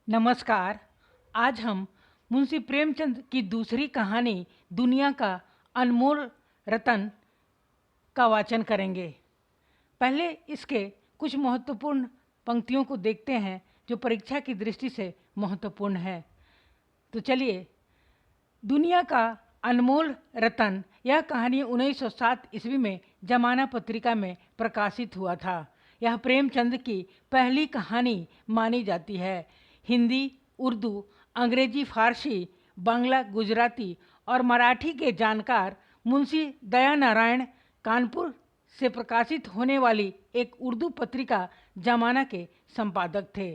नमस्कार। आज हम मुंशी प्रेमचंद की दूसरी कहानी दुनिया का अनमोल रतन का वाचन करेंगे। पहले इसके कुछ महत्वपूर्ण पंक्तियों को देखते हैं जो परीक्षा की दृष्टि से महत्वपूर्ण है। तो चलिए, दुनिया का अनमोल रतन यह कहानी 1907 ईस्वी में जमाना पत्रिका में प्रकाशित हुआ था। यह प्रेमचंद की पहली कहानी मानी जाती है। हिंदी, उर्दू, अंग्रेजी, फारसी, बांग्ला, गुजराती और मराठी के जानकार मुंशी दयानारायण कानपुर से प्रकाशित होने वाली एक उर्दू पत्रिका जमाना के संपादक थे।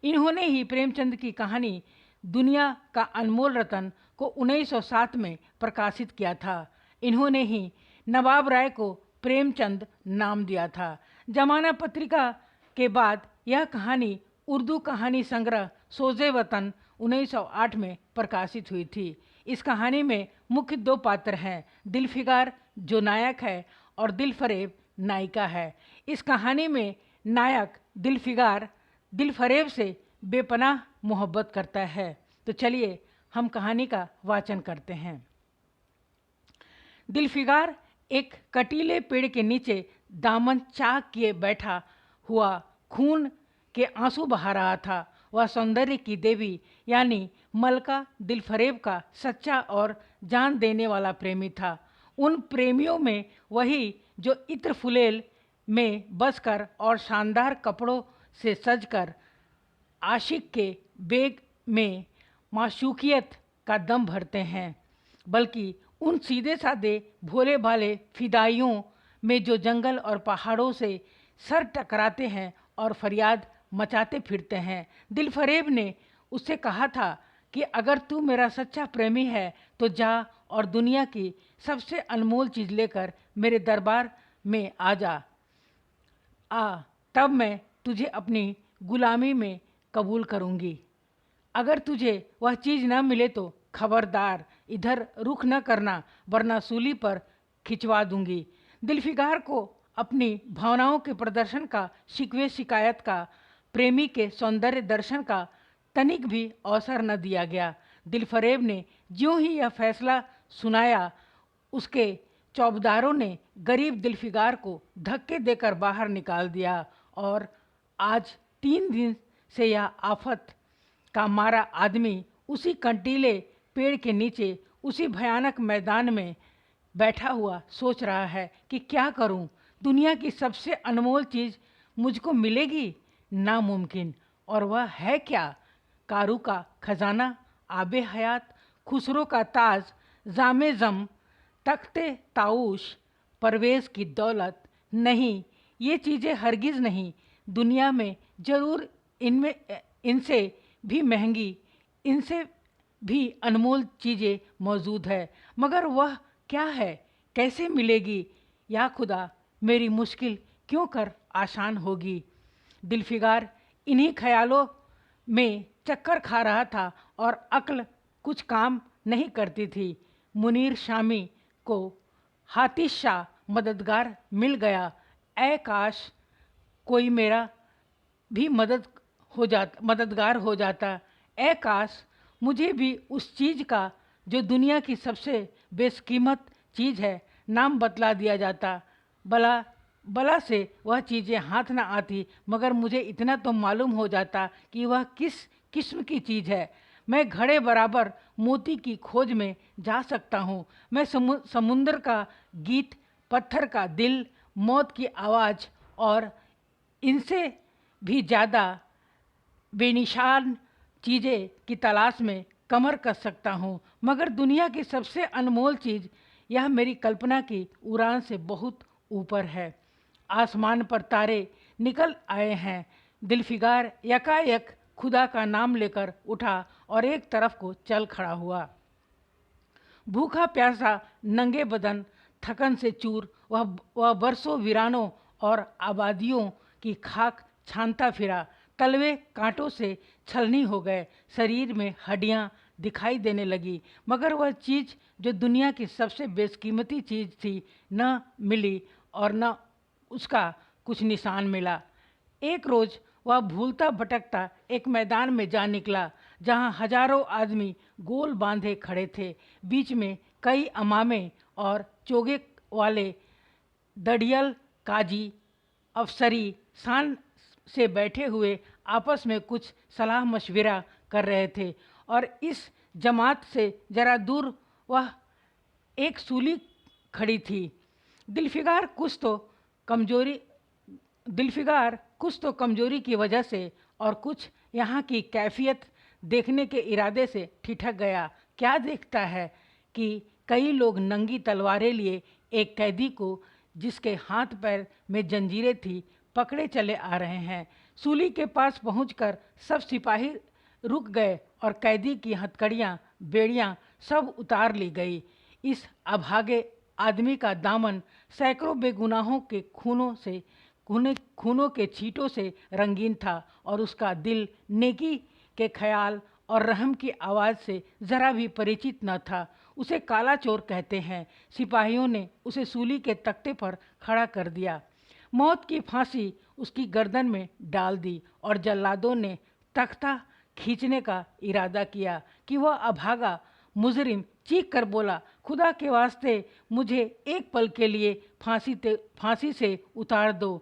इन्होंने ही प्रेमचंद की कहानी दुनिया का अनमोल रतन को 1907 में प्रकाशित किया था। इन्होंने ही नवाब राय को प्रेमचंद नाम दिया था। जमाना पत्रिका के बाद यह कहानी उर्दू कहानी संग्रह सोज़े वतन 1908 में प्रकाशित हुई थी। इस कहानी में मुख्य दो पात्र हैं, दिलफिगार जो नायक है और दिलफरेब नायिका है। इस कहानी में नायक दिलफिगार दिलफरेब से बेपनाह मोहब्बत करता है। तो चलिए हम कहानी का वाचन करते हैं। दिलफिगार एक कटीले पेड़ के नीचे दामन चाक किए बैठा हुआ खून के आंसू बहा रहा था। वह सौंदर्य की देवी यानी मलका दिलफरेब का सच्चा और जान देने वाला प्रेमी था। उन प्रेमियों में वही जो इत्र फुलेल में बसकर और शानदार कपड़ों से सजकर आशिक के बेग में माशूकियत का दम भरते हैं, बल्कि उन सीधे साधे भोले भाले फिदाइयों में जो जंगल और पहाड़ों से सर टकराते हैं और फरियाद मचाते फिरते हैं। दिलफरेब ने उससे कहा था कि अगर तू मेरा सच्चा प्रेमी है तो जा और दुनिया की सबसे अनमोल चीज़ लेकर मेरे दरबार में आ जा, तब मैं तुझे अपनी गुलामी में कबूल करूँगी। अगर तुझे वह चीज़ न मिले तो खबरदार इधर रुख न करना, वरना सूली पर खिंचवा दूंगी। दिलफिगार को अपनी भावनाओं के प्रदर्शन का, शिकवे शिकायत का, प्रेमी के सौंदर्य दर्शन का तनिक भी अवसर न दिया गया। दिलफरेब ने ज्यों ही यह फैसला सुनाया, उसके चौबदारों ने गरीब दिलफिगार को धक्के देकर बाहर निकाल दिया और आज 3 दिन से यह आफत का मारा आदमी उसी कंटीले पेड़ के नीचे, उसी भयानक मैदान में बैठा हुआ सोच रहा है कि क्या करूं? दुनिया की सबसे अनमोल चीज़ मुझको मिलेगी? नामुमकिन। और वह है क्या? कारू का खजाना, आबे हयात, खुसरो का ताज, जामे जम, तख्ते ताऊश, परवेज़ की दौलत? नहीं, ये चीज़ें हरगिज़ नहीं। दुनिया में ज़रूर इनमें इनसे भी महंगी, इनसे भी अनमोल चीज़ें मौजूद है, मगर वह क्या है? कैसे मिलेगी? या खुदा, मेरी मुश्किल क्यों कर आसान होगी? दिलफिगार इन्हीं ख्यालों में चक्कर खा रहा था और अक्ल कुछ काम नहीं करती थी। मुनीर शामी को हातिश शाह मददगार मिल गया। ऐ काश कोई मेरा भी मददगार हो जाता। ऐ काश मुझे भी उस चीज़ का जो दुनिया की सबसे बेशकीमत चीज़ है नाम बतला दिया जाता। बला से वह चीज़ें हाथ न आती, मगर मुझे इतना तो मालूम हो जाता कि वह किस किस्म की चीज़ है। मैं घड़े बराबर मोती की खोज में जा सकता हूँ। मैं समुंदर का गीत, पत्थर का दिल, मौत की आवाज़ और इनसे भी ज़्यादा बेनिशान चीज़ें की तलाश में कमर कस सकता हूँ, मगर दुनिया की सबसे अनमोल चीज़ यह मेरी कल्पना की उड़ान से बहुत ऊपर है। आसमान पर तारे निकल आए हैं। दिलफिगार यकायक खुदा का नाम लेकर उठा और एक तरफ को चल खड़ा हुआ। भूखा प्यासा, नंगे बदन, थकन से चूर, वह बरसों वीरानों और आबादियों की खाक छानता फिरा। तलवे कांटों से छलनी हो गए, शरीर में हड्डियां दिखाई देने लगी, मगर वह चीज़ जो दुनिया की सबसे बेशकीमती चीज़ थी न मिली और न उसका कुछ निशान मिला। एक रोज़ वह भूलता भटकता एक मैदान में जा निकला जहां हजारों आदमी गोल बांधे खड़े थे। बीच में कई अमामे और चोगे वाले दड़ियल काजी अफसरी शान से बैठे हुए आपस में कुछ सलाह मशविरा कर रहे थे और इस जमात से जरा दूर वह एक सूली खड़ी थी। दिलफिगार कुछ तो कमजोरी दिलफिगार कुछ तो कमजोरी की वजह से और कुछ यहाँ की कैफियत देखने के इरादे से ठिठक गया। क्या देखता है कि कई लोग नंगी तलवारें लिए एक कैदी को जिसके हाथ पैर में जंजीरें थी पकड़े चले आ रहे हैं। सूली के पास पहुंचकर सब सिपाही रुक गए और कैदी की हथकड़ियाँ बेड़ियाँ सब उतार ली गई। इस अभागे आदमी का दामन सैकड़ों बेगुनाहों के खूनों के छींटों से रंगीन था और उसका दिल नेकी के ख्याल और रहम की आवाज़ से ज़रा भी परिचित न था। उसे काला चोर कहते हैं। सिपाहियों ने उसे सूली के तख्ते पर खड़ा कर दिया, मौत की फांसी उसकी गर्दन में डाल दी और जल्लादों ने तख्ता खींचने का इरादा किया कि वह अभागा मुजरिम चीख कर बोला, खुदा के वास्ते मुझे एक पल के लिए फांसी से उतार दो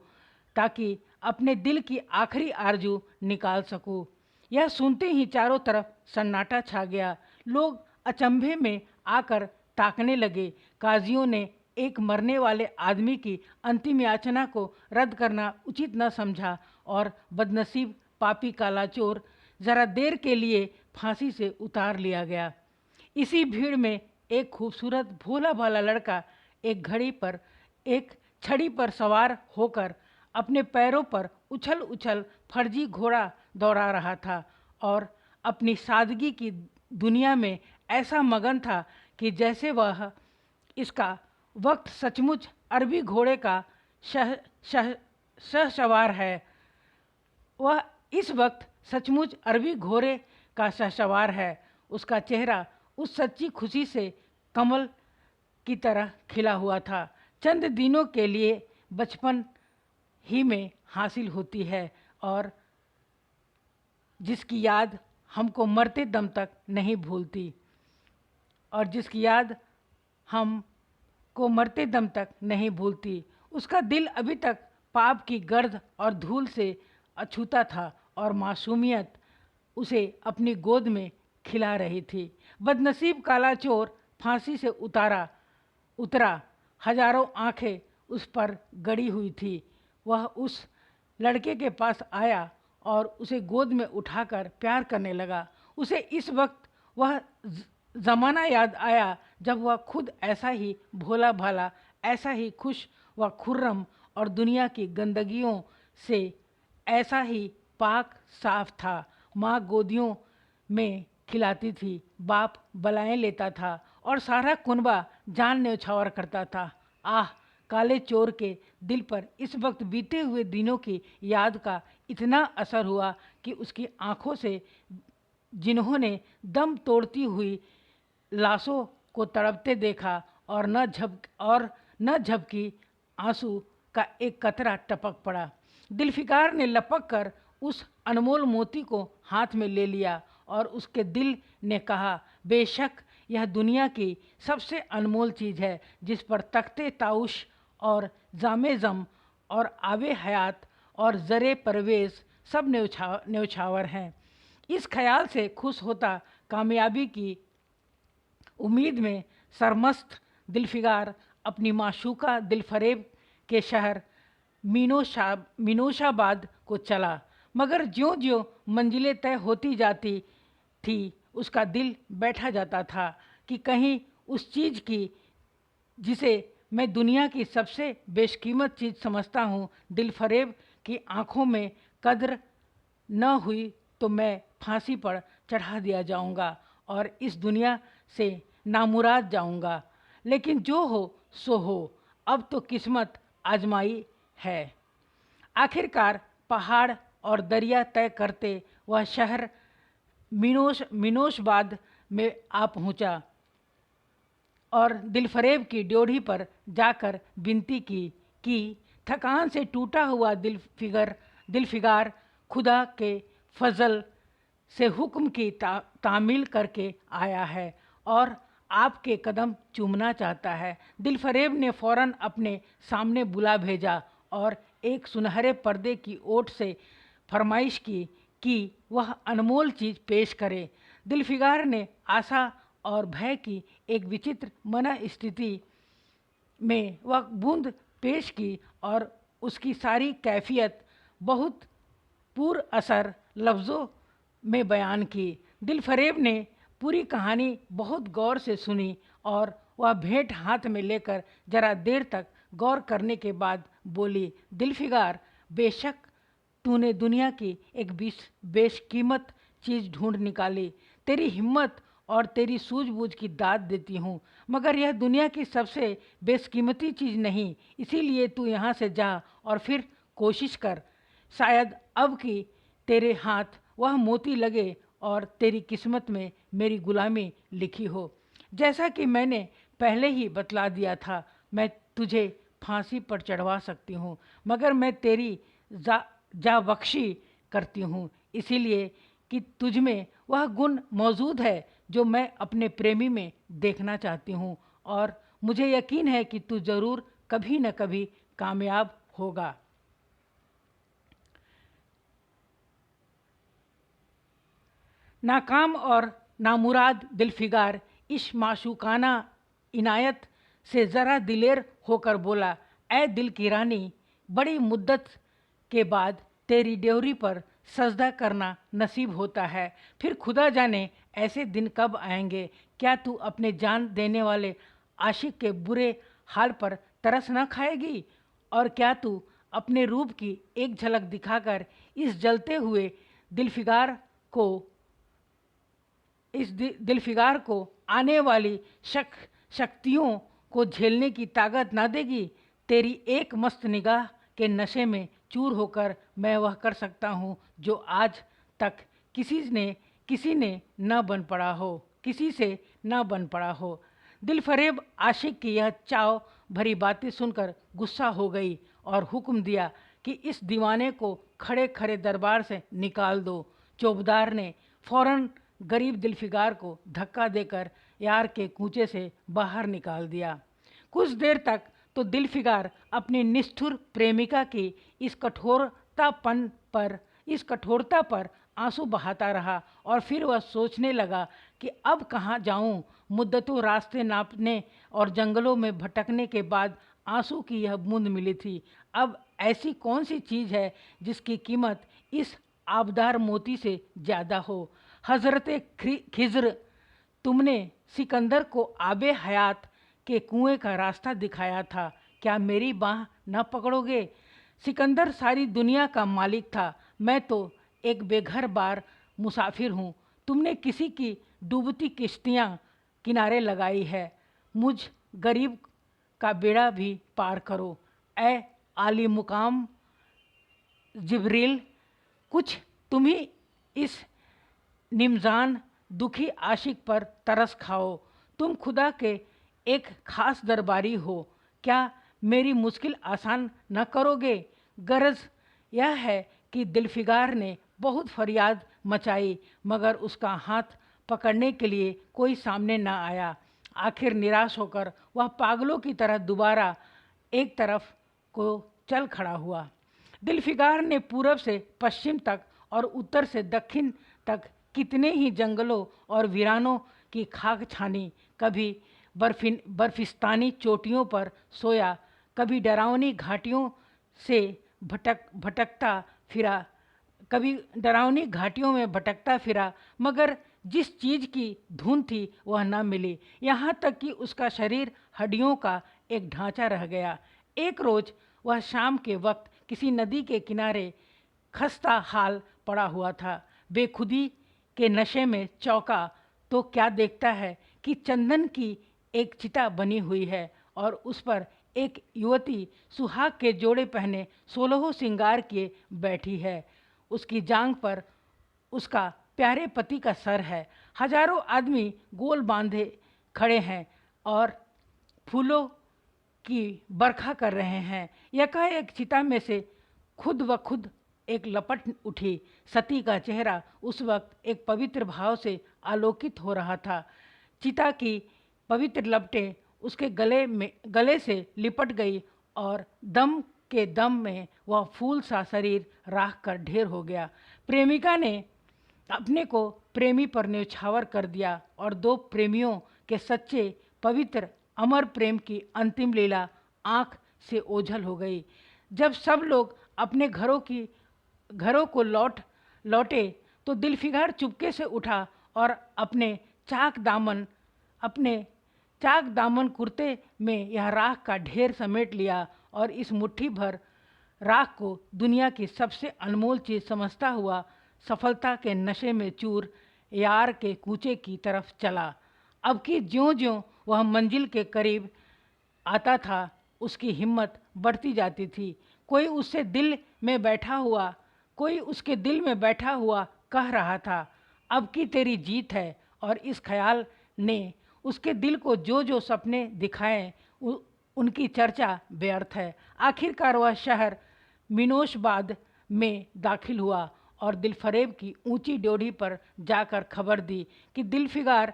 ताकि अपने दिल की आखिरी आरजू निकाल सकूं। यह सुनते ही चारों तरफ सन्नाटा छा गया। लोग अचंभे में आकर ताकने लगे। काजियों ने एक मरने वाले आदमी की अंतिम याचना को रद्द करना उचित न समझा और बदनसीब पापी काला चोर जरा देर के लिए फांसी से उतार लिया गया। इसी भीड़ में एक खूबसूरत भोला भाला लड़का एक छड़ी पर सवार होकर अपने पैरों पर उछल उछल फर्जी घोड़ा दौड़ा रहा था और अपनी सादगी की दुनिया में ऐसा मगन था कि जैसे वह इसका वक्त सचमुच अरबी घोड़े का शहसवार है। वह इस वक्त सचमुच अरबी घोड़े का शहसवार है। उसका चेहरा उस सच्ची खुशी से कमल की तरह खिला हुआ था चंद दिनों के लिए बचपन ही में हासिल होती है और जिसकी याद हमको मरते दम तक नहीं भूलती उसका दिल अभी तक पाप की गर्द और धूल से अछूता था और मासूमियत उसे अपनी गोद में खिला रही थी। बदनसीब काला चोर फांसी से उतरा। हजारों आंखें उस पर गड़ी हुई थी। वह उस लड़के के पास आया और उसे गोद में उठाकर प्यार करने लगा। उसे इस वक्त वह ज़माना याद आया जब वह खुद ऐसा ही भोला भाला, ऐसा ही खुश व खुर्रम और दुनिया की गंदगियों से ऐसा ही पाक साफ था। माँ गोदियों में खिलाती थी, बाप बलाएं लेता था और सारा कुनबा जान न्यौछावर करता था। आह, काले चोर के दिल पर इस वक्त बीते हुए दिनों की याद का इतना असर हुआ कि उसकी आंखों से जिन्होंने दम तोड़ती हुई लाशों को तड़पते देखा और न झपकी आंसू का एक कतरा टपक पड़ा। दिलफिकार ने लपक कर उस अनमोल मोती को हाथ में ले लिया और उसके दिल ने कहा, बेशक यह दुनिया की सबसे अनमोल चीज़ है जिस पर तख्ते ताउश और जामे जम और आबे हयात और ज़रे परवेज़ सब न्यौछावर हैं। इस ख्याल से खुश होता कामयाबी की उम्मीद में सरमस्त दिलफिगार अपनी माशूका दिलफरेब के शहर मीनोशाबाद को चला। मगर ज्यों ज्यों मंजिलें तय होती जाती थी उसका दिल बैठा जाता था कि कहीं उस चीज़ की जिसे मैं दुनिया की सबसे बेशकीमत चीज़ समझता हूँ दिलफरेब की आँखों में कद्र न हुई तो मैं फांसी पर चढ़ा दिया जाऊँगा और इस दुनिया से नामुराद जाऊँगा। लेकिन जो हो सो हो, अब तो किस्मत आजमाई है। आखिरकार पहाड़ और दरिया तय करते वह शहर मीनोशाबाद में आ पहुँचा और दिलफरेब की ड्योढ़ी पर जाकर विनती की कि थकान से टूटा हुआ दिलफिगार खुदा के फजल से हुक्म की तामील करके आया है और आपके कदम चूमना चाहता है। दिलफरेब ने फौरन अपने सामने बुला भेजा और एक सुनहरे पर्दे की ओट से फरमाइश की कि वह अनमोल चीज़ पेश करे। दिलफिगार ने आशा और भय की एक विचित्र मन स्थिति में वह बूंद पेश की और उसकी सारी कैफियत बहुत पूर असर लफ्ज़ों में बयान की। दिलफरेब ने पूरी कहानी बहुत गौर से सुनी और वह भेंट हाथ में लेकर जरा देर तक गौर करने के बाद बोली, दिलफिगार, बेशक तूने दुनिया की एक बेशकीमत चीज़ ढूंढ निकाली। तेरी हिम्मत और तेरी सूझबूझ की दाद देती हूँ, मगर यह दुनिया की सबसे बेशकीमती चीज़ नहीं। इसीलिए तू यहाँ से जा और फिर कोशिश कर, शायद अब की तेरे हाथ वह मोती लगे और तेरी किस्मत में मेरी गुलामी लिखी हो। जैसा कि मैंने पहले ही बतला दिया था, मैं तुझे फांसी पर चढ़वा सकती हूँ, मगर मैं तेरी जाबख्शी करती हूँ, इसीलिए कि तुझ में वह गुण मौजूद है जो मैं अपने प्रेमी में देखना चाहती हूँ, और मुझे यकीन है कि तू ज़रूर कभी न कभी कामयाब होगा। नाकाम और नामुराद दिलफिगार इस माशूकाना इनायत से ज़रा दिलेर होकर बोला, ऐ दिल की रानी, बड़ी मुद्दत के बाद तेरी ड्योरी पर सजदा करना नसीब होता है। फिर खुदा जाने ऐसे दिन कब आएंगे। क्या तू अपने जान देने वाले आशिक के बुरे हाल पर तरस न खाएगी? और क्या तू अपने रूप की एक झलक दिखाकर इस जलते हुए दिलफिगार को दिलफिगार को आने वाली शक्तियों को झेलने की ताकत ना देगी? तेरी एक मस्त निगाह के नशे में चूर होकर मैं वह कर सकता हूँ जो आज तक किसी ने न बन पड़ा हो, किसी से न बन पड़ा हो। दिलफरेब आशिक की यह चाव भरी बातें सुनकर गुस्सा हो गई और हुक्म दिया कि इस दीवाने को खड़े खड़े दरबार से निकाल दो। चौबदार ने फौरन गरीब दिलफिगार को धक्का देकर यार के कूचे से बाहर निकाल दिया। कुछ देर तक तो दिलफिगार अपनी निष्ठुर प्रेमिका की इस कठोरता पर आंसू बहाता रहा और फिर वह सोचने लगा कि अब कहाँ जाऊँ। मुद्दतों रास्ते नापने और जंगलों में भटकने के बाद आंसू की यह बूंद मिली थी। अब ऐसी कौन सी चीज़ है जिसकी कीमत इस आबदार मोती से ज़्यादा हो। हज़रत खिज़्र, तुमने सिकंदर को आबे हयात के कुएं का रास्ता दिखाया था, क्या मेरी बाह न पकड़ोगे? सिकंदर सारी दुनिया का मालिक था, मैं तो एक बेघर बार मुसाफिर हूँ। तुमने किसी की डूबती किश्तियाँ किनारे लगाई है, मुझ गरीब का बेड़ा भी पार करो। ए आली मुकाम जिब्रील, कुछ तुम ही इस निमजान दुखी आशिक पर तरस खाओ। तुम खुदा के एक खास दरबारी हो, क्या मेरी मुश्किल आसान न करोगे? गरज यह है कि दिलफिगार ने बहुत फरियाद मचाई, मगर उसका हाथ पकड़ने के लिए कोई सामने न आया। आखिर निराश होकर वह पागलों की तरह दोबारा एक तरफ को चल खड़ा हुआ। दिलफिगार ने पूरब से पश्चिम तक और उत्तर से दक्षिण तक कितने ही जंगलों और वीरानों की खाक छानी। कभी बर्फिस्तानी चोटियों पर सोया, कभी डरावनी घाटियों से घाटियों में भटकता फिरा, मगर जिस चीज़ की धुन थी वह न मिली। यहाँ तक कि उसका शरीर हड्डियों का एक ढांचा रह गया। एक रोज़ वह शाम के वक्त किसी नदी के किनारे खस्ता हाल पड़ा हुआ था। बेखुदी के नशे में चौंका तो क्या देखता है कि चंदन की एक चिता बनी हुई है और उस पर एक युवती सुहाग के जोड़े पहने 16 श्रृंगार किए बैठी है। उसकी जांघ पर उसका प्यारे पति का सर है। हजारों आदमी गोल बांधे खड़े हैं और फूलों की बरखा कर रहे हैं। यकाएक चिता में से खुद ब खुद एक लपट उठी। सती का चेहरा उस वक्त एक पवित्र भाव से आलोकित हो रहा था। चिता की पवित्र लपटें उसके गले से लिपट गई और दम के दम में वह फूल सा शरीर राख कर ढेर हो गया। प्रेमिका ने अपने को प्रेमी पर न्यौछावर कर दिया और दो प्रेमियों के सच्चे पवित्र अमर प्रेम की अंतिम लीला आँख से ओझल हो गई। जब सब लोग अपने घरों को लौटे तो दिलफिगार चुपके से उठा और अपने चाक दामन कुर्ते में यह राख का ढेर समेट लिया और इस मुट्ठी भर राख को दुनिया की सबसे अनमोल चीज़ समझता हुआ सफलता के नशे में चूर यार के कूचे की तरफ चला। अब कि ज्यों-ज्यों वह मंजिल के करीब आता था, उसकी हिम्मत बढ़ती जाती थी। कोई उसके दिल में बैठा हुआ कह रहा था, अब की तेरी जीत है। और इस ख्याल ने उसके दिल को जो जो सपने दिखाए उनकी चर्चा व्यर्थ है। आखिरकार वह शहर मिनोशबाद में दाखिल हुआ और दिलफरेब की ऊंची ड्योढ़ी पर जाकर खबर दी कि दिलफिगार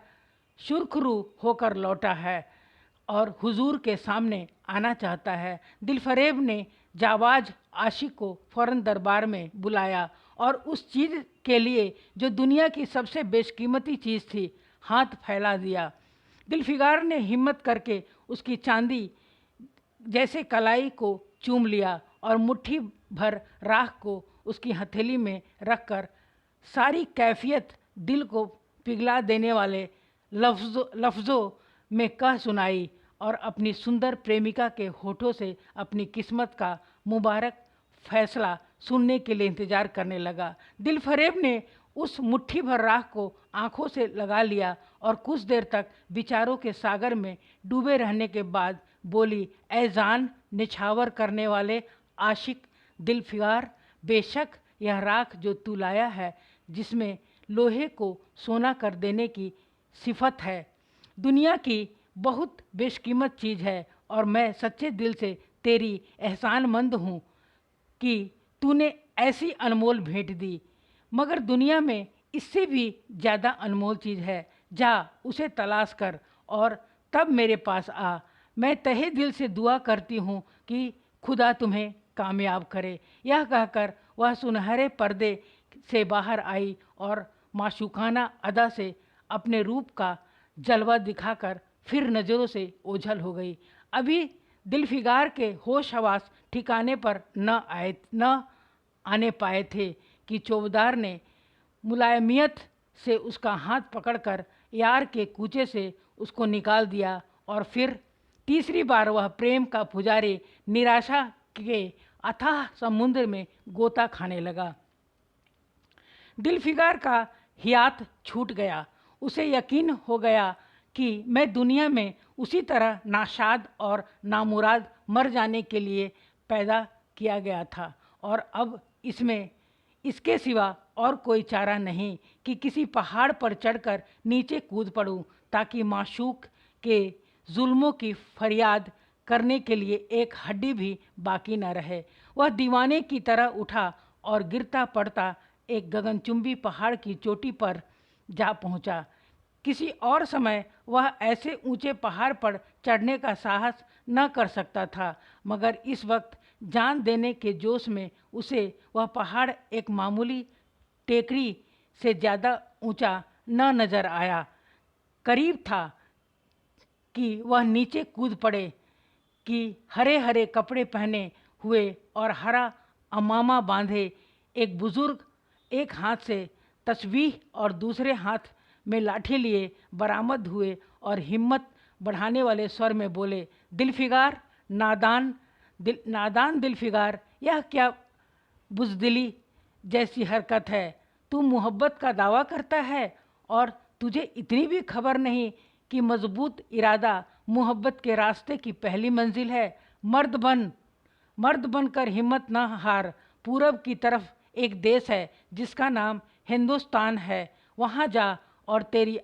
सुरखरू होकर लौटा है और हुजूर के सामने आना चाहता है। दिलफरेब ने जाबाज आशिक को फ़ौरन दरबार में बुलाया और उस चीज़ के लिए जो दुनिया की सबसे बेशकीमती चीज़ थी, हाथ फैला दिया। दिलफिगार ने हिम्मत करके उसकी चांदी जैसे कलाई को चूम लिया और मुट्ठी भर राख को उसकी हथेली में रखकर सारी कैफियत दिल को पिघला देने वाले लफ्ज़ों में कह सुनाई और अपनी सुंदर प्रेमिका के होठों से अपनी किस्मत का मुबारक फैसला सुनने के लिए इंतज़ार करने लगा। दिलफरेब ने उस मुट्ठी भर राख को आंखों से लगा लिया और कुछ देर तक विचारों के सागर में डूबे रहने के बाद बोली, ऐ जान निछावर करने वाले आशिक दिलफिगार, बेशक यह राख जो तू लाया है, जिसमें लोहे को सोना कर देने की सिफत है, दुनिया की बहुत बेशकीमत चीज़ है और मैं सच्चे दिल से तेरी एहसानमंद हूँ कि तूने ऐसी अनमोल भेंट दी। मगर दुनिया में इससे भी ज़्यादा अनमोल चीज़ है। जा उसे तलाश कर और तब मेरे पास आ। मैं तहे दिल से दुआ करती हूँ कि खुदा तुम्हें कामयाब करे। यह कहकर वह सुनहरे पर्दे से बाहर आई और माशूकाना अदा से अपने रूप का जलवा दिखाकर फिर नज़रों से ओझल हो गई। अभी दिलफिगार के होश हवास ठिकाने पर न आने पाए थे कि चौबदार ने मुलायमियत से उसका हाथ पकड़कर यार के कूचे से उसको निकाल दिया और फिर तीसरी बार वह प्रेम का पुजारी निराशा के अथाह समुद्र में गोता खाने लगा। दिलफिगार का हियात छूट गया। उसे यकीन हो गया कि मैं दुनिया में उसी तरह नाशाद और नामुराद मर जाने के लिए पैदा किया गया था और अब इसके सिवा और कोई चारा नहीं कि किसी पहाड़ पर चढ़कर नीचे कूद पड़ूं ताकि माशूक के जुल्मों की फरियाद करने के लिए एक हड्डी भी बाकी न रहे। वह दीवाने की तरह उठा और गिरता पड़ता एक गगनचुंबी पहाड़ की चोटी पर जा पहुंचा। किसी और समय वह ऐसे ऊंचे पहाड़ पर चढ़ने का साहस न कर सकता था, मगर इस वक्त जान देने के जोश में उसे वह पहाड़ एक मामूली टेकरी से ज़्यादा ऊंचा न नज़र आया। करीब था कि वह नीचे कूद पड़े कि हरे हरे कपड़े पहने हुए और हरा अमामा बांधे एक बुज़ुर्ग एक हाथ से तस्बीह और दूसरे हाथ में लाठी लिए बरामद हुए और हिम्मत बढ़ाने वाले स्वर में बोले, दिलफिगार, नादान दिलफिगार, यह क्या बुज़दिली जैसी हरकत है। तू मोहब्बत का दावा करता है और तुझे इतनी भी खबर नहीं कि मजबूत इरादा मोहब्बत के रास्ते की पहली मंजिल है। मर्द बनकर हिम्मत न हार। पूरब की तरफ एक देश है जिसका नाम हिंदुस्तान है, वहाँ जा और तेरी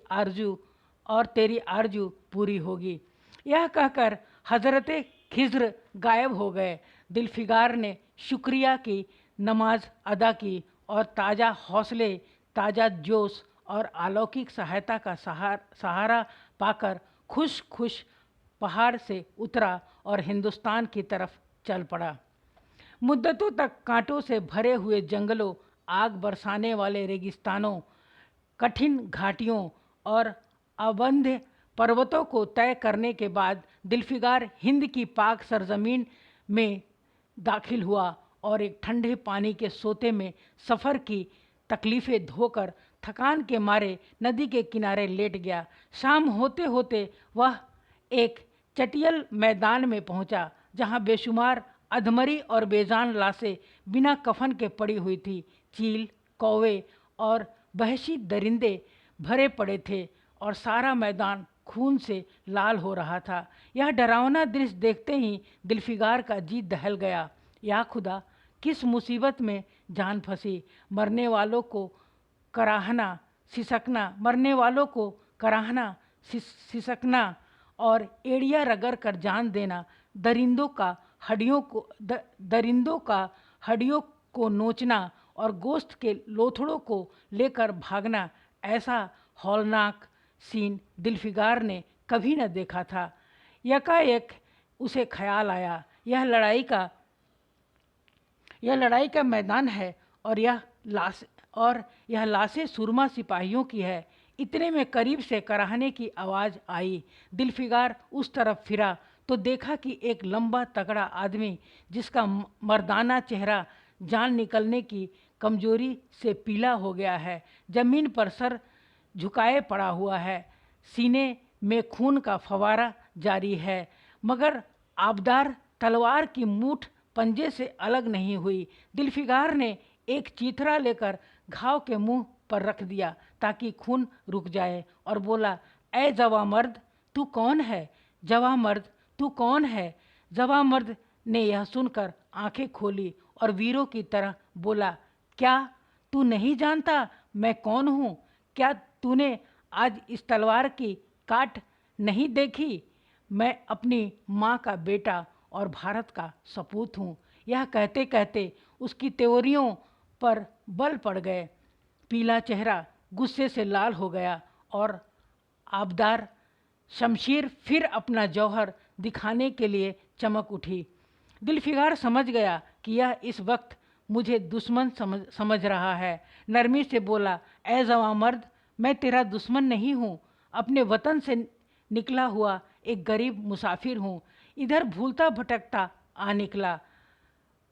आरजू पूरी होगी। यह कहकर हज़रत खिज़्र गायब हो गए। दिलफिगार ने शुक्रिया की नमाज अदा की और ताज़ा हौसले, ताज़ा जोश और अलौकिक सहायता का सहारा पाकर खुश खुश पहाड़ से उतरा और हिंदुस्तान की तरफ चल पड़ा। मुद्दतों तक कांटों से भरे हुए जंगलों, आग बरसाने वाले रेगिस्तानों, कठिन घाटियों और अबंध्य पर्वतों को तय करने के बाद दिलफिगार हिंद की पाक सरजमीन में दाखिल हुआ और एक ठंडे पानी के सोते में सफ़र की तकलीफ़ें धोकर थकान के मारे नदी के किनारे लेट गया। शाम होते होते वह एक चटियल मैदान में पहुंचा, जहां बेशुमार अधमरी और बेजान लाशें बिना कफन के पड़ी हुई थी। चील, कौवे और वहशी दरिंदे भरे पड़े थे और सारा मैदान खून से लाल हो रहा था। यह डरावना दृश्य देखते ही दिलफिगार का जी दहल गया। या खुदा, किस मुसीबत में जान फंसी। मरने वालों को कराहना, सिसकना और एड़िया रगड़ कर जान देना, दरिंदों का हड्डियों को नोचना और गोश्त के लोथड़ों को लेकर भागना, ऐसा हौलनाक सीन दिलफिगार ने कभी न देखा था। यकाएक उसे ख्याल आया, यह लड़ाई का मैदान है और यह लाशें सुरमा सिपाहियों की है। इतने में करीब से कराहने की आवाज़ आई। दिलफिगार उस तरफ फिरा तो देखा कि एक लंबा तगड़ा आदमी, जिसका मर्दाना चेहरा जान निकलने की कमजोरी से पीला हो गया है, जमीन पर सर झुकाए पड़ा हुआ है। सीने में खून का फवारा जारी है, मगर आबदार तलवार की मूठ पंजे से अलग नहीं हुई। दिलफिगार ने एक चीथड़ा लेकर घाव के मुंह पर रख दिया ताकि खून रुक जाए और बोला, ए जवा मर्द, तू कौन है? जवा मर्द, तू कौन है? जवा मर्द ने यह सुनकर आंखें खोली और वीरों की तरह बोला, क्या तू नहीं जानता मैं कौन हूँ? क्या तूने आज इस तलवार की काट नहीं देखी? मैं अपनी माँ का बेटा और भारत का सपूत हूँ। यह कहते कहते उसकी त्योरियों पर बल पड़ गए। पीला चेहरा गुस्से से लाल हो गया और आबदार शमशीर फिर अपना जौहर दिखाने के लिए चमक उठी। दिलफिगार समझ गया कि यह इस वक्त मुझे दुश्मन समझ रहा है। नरमी से बोला, ए जवां मर्द, मैं तेरा दुश्मन नहीं हूँ। अपने वतन से निकला हुआ एक गरीब मुसाफिर हूँ। इधर भूलता भटकता आ निकला।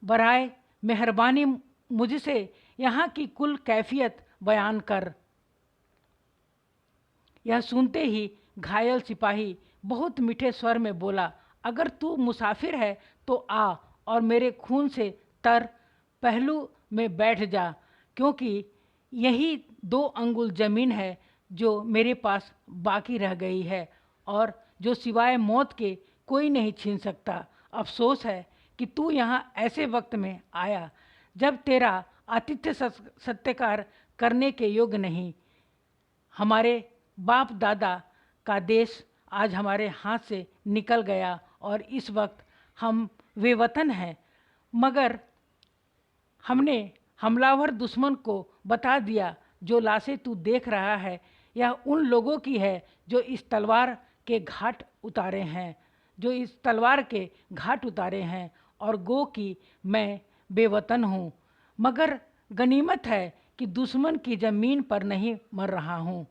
बराए मेहरबानी मुझसे यहाँ की कुल कैफियत बयान कर। यह सुनते ही घायल सिपाही बहुत मीठे स्वर में बोला, अगर तू मुसाफिर है तो आ और मेरे खून से तर पहलू में बैठ जा, क्योंकि यही 2 अंगुल ज़मीन है जो मेरे पास बाकी रह गई है और जो सिवाय मौत के कोई नहीं छीन सकता। अफसोस है कि तू यहाँ ऐसे वक्त में आया जब तेरा आतिथ्य सत्कार करने के योग्य नहीं। हमारे बाप दादा का देश आज हमारे हाथ से निकल गया और इस वक्त हम बेवतन हैं, मगर हमने हमलावर दुश्मन को बता दिया, जो लाशें तू देख रहा है यह उन लोगों की है जो इस तलवार के घाट उतारे हैं और गो कि मैं बेवतन हूँ, मगर गनीमत है कि दुश्मन की ज़मीन पर नहीं मर रहा हूँ।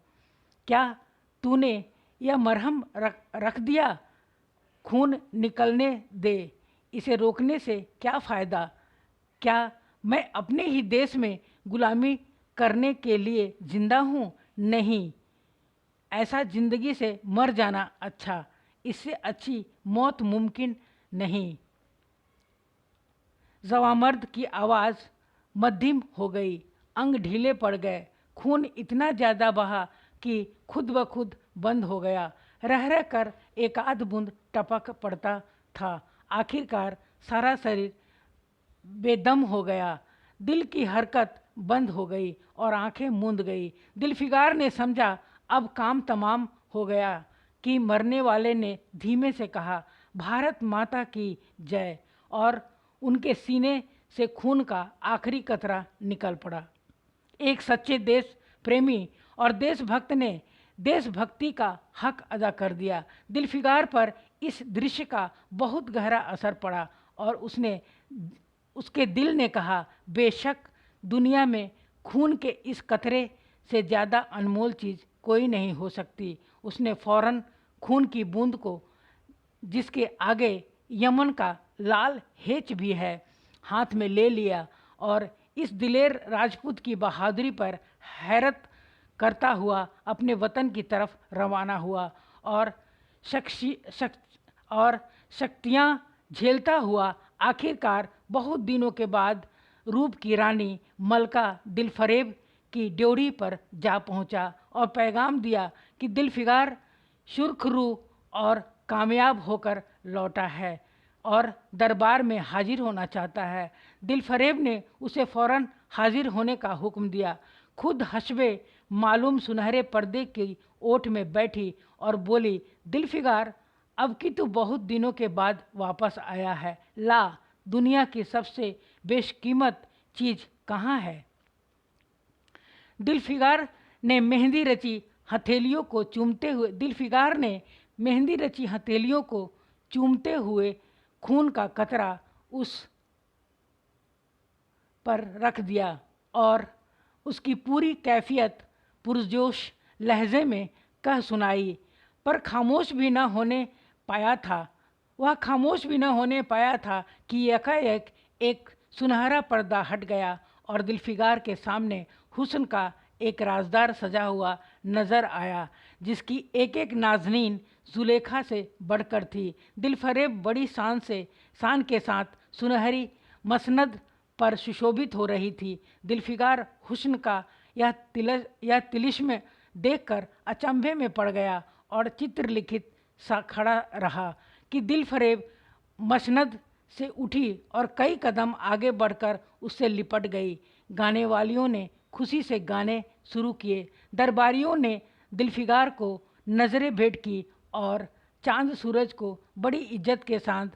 क्या तूने यह मरहम रख दिया? खून निकलने दे, इसे रोकने से क्या फ़ायदा? क्या मैं अपने ही देश में गुलामी करने के लिए जिंदा हूँ? नहीं, ऐसा जिंदगी से मर जाना अच्छा, इससे अच्छी मौत मुमकिन नहीं। जवामर्द की आवाज़ मध्यम हो गई, अंग ढीले पड़ गए, खून इतना ज़्यादा बहा कि खुद ब खुद बंद हो गया। रह रह कर एक आध बूंद टपक पड़ता था। आखिरकार सारा शरीर बेदम हो गया, दिल की हरकत बंद हो गई और आंखें मूंद गई। दिलफिगार ने समझा अब काम तमाम हो गया कि मरने वाले ने धीमे से कहा, भारत माता की जय, और उनके सीने से खून का आखिरी कतरा निकल पड़ा। एक सच्चे देश प्रेमी और देशभक्त ने देशभक्ति का हक अदा कर दिया। दिलफिगार पर इस दृश्य का बहुत गहरा असर पड़ा और उसके दिल ने कहा, बेशक दुनिया में खून के इस कतरे से ज़्यादा अनमोल चीज़ कोई नहीं हो सकती। उसने फौरन खून की बूंद को, जिसके आगे यमन का लाल हेच भी है, हाथ में ले लिया और इस दिलेर राजपूत की बहादुरी पर हैरत करता हुआ अपने वतन की तरफ रवाना हुआ और शक्तियाँ झेलता हुआ आखिरकार बहुत दिनों के बाद रूप की रानी मलका दिलफरेब की ड्योढ़ी पर जा पहुंचा और पैगाम दिया कि दिलफिगार सुरखरू और कामयाब होकर लौटा है और दरबार में हाजिर होना चाहता है। दिलफरेब ने उसे फौरन हाजिर होने का हुक्म दिया। खुद हसबे मालूम सुनहरे पर्दे की ओट में बैठी और बोली, दिलफिगार, अब की तो बहुत दिनों के बाद वापस आया है। ला, दुनिया की सबसे बेशकीमत चीज़ कहाँ है? दिलफिगार ने मेहंदी रची हथेलियों को चूमते हुए खून का कतरा उस पर रख दिया और उसकी पूरी कैफियत पुरजोश लहजे में कह सुनाई। पर खामोश भी न होने पाया था कि एकाएक एक सुनहरा पर्दा हट गया और दिलफिगार के सामने हुस्न का एक राजदार सजा हुआ नज़र आया, जिसकी एक एक नाज़नीन जुलेखा से बढ़कर थी। दिलफरेब बड़ी शान के साथ सुनहरी मसनद पर सुशोभित हो रही थी। दिलफिगार हुस्न का यह तिलिस्म देखकर अचंभे में पड़ गया और चित्रलिखित सा खड़ा रहा कि दिलफरेब मसनद से उठी और कई कदम आगे बढ़कर उससे लिपट गई। गाने वालियों ने खुशी से गाने शुरू किए। दरबारियों ने दिलफिगार को नज़रें भेंट की और चांद सूरज को बड़ी इज्जत के साथ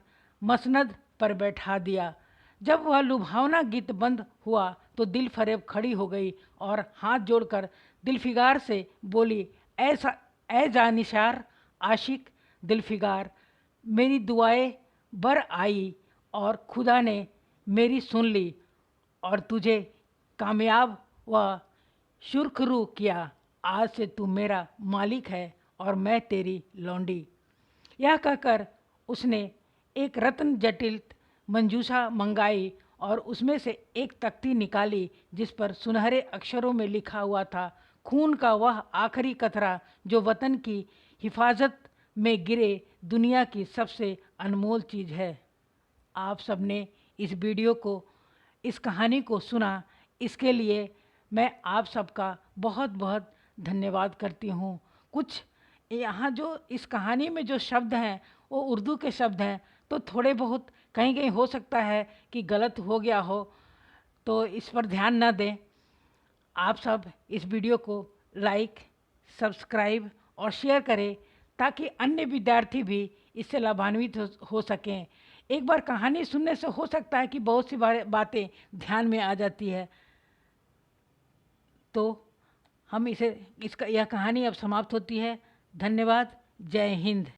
मसनद पर बैठा दिया। जब वह लुभावना गीत बंद हुआ तो दिलफरेब खड़ी हो गई और हाथ जोड़कर दिलफिगार से बोली, ऐ जानिसार आशिक दिलफिगार, मेरी दुआएं बर आई और खुदा ने मेरी सुन ली और तुझे कामयाब व सुरखरू किया। आज से तू मेरा मालिक है और मैं तेरी लौंडी। यह कहकर उसने एक रत्न जटिल मंजूषा मंगाई और उसमें से एक तख्ती निकाली जिस पर सुनहरे अक्षरों में लिखा हुआ था, खून का वह आखिरी कतरा जो वतन की हिफाजत में गिरे दुनिया की सबसे अनमोल चीज़ है। आप सबने इस कहानी को सुना, इसके लिए मैं आप सबका बहुत बहुत धन्यवाद करती हूँ। कुछ यहाँ जो इस कहानी में जो शब्द हैं वो उर्दू के शब्द हैं, तो थोड़े बहुत कहीं कहीं हो सकता है कि गलत हो गया हो, तो इस पर ध्यान न दें। आप सब इस वीडियो को लाइक, सब्सक्राइब और शेयर करें ताकि अन्य विद्यार्थी भी इससे लाभान्वित हो सकें। एक बार कहानी सुनने से हो सकता है कि बहुत सी बातें ध्यान में आ जाती है। तो हम यह कहानी अब समाप्त होती है। धन्यवाद। जय हिंद।